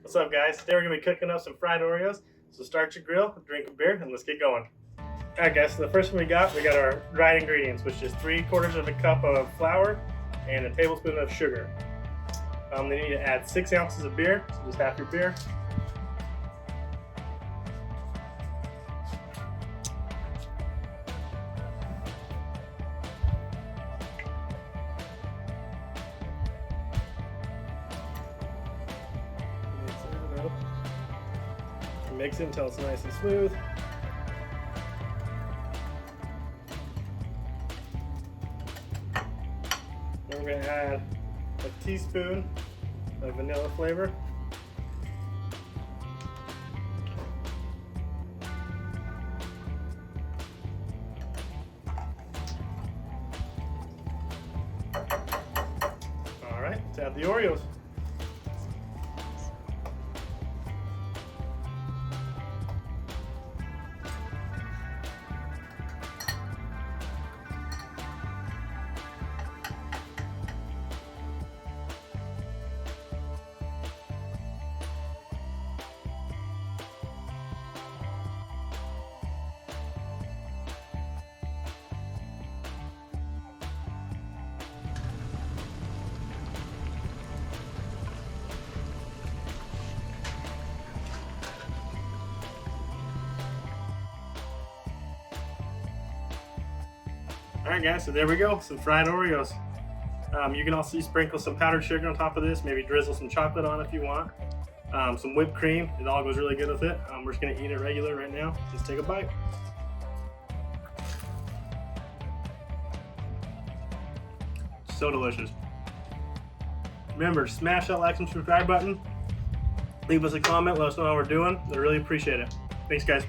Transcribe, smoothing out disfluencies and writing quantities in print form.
What's up, guys? Today we're going to be cooking up some fried Oreos. So start your grill, drink a beer, and let's get going. Alright guys, so the first one we got our dried ingredients, which is 3/4 of a cup of flour and a tablespoon of sugar. They need to add 6 ounces of beer, so just half your beer. Mix it until it's nice and smooth. Then we're going to add a teaspoon of vanilla flavor. Alright, let's add the Oreos. Alright guys, so there we go, some fried Oreos. You can also sprinkle some powdered sugar on top of this, maybe drizzle some chocolate on if you want. Some whipped cream, it all goes really good with it. We're just going to eat it regular right now. Let's take a bite. So delicious. Remember, smash that like and subscribe button. Leave us a comment, let us know how we're doing. I really appreciate it. Thanks guys.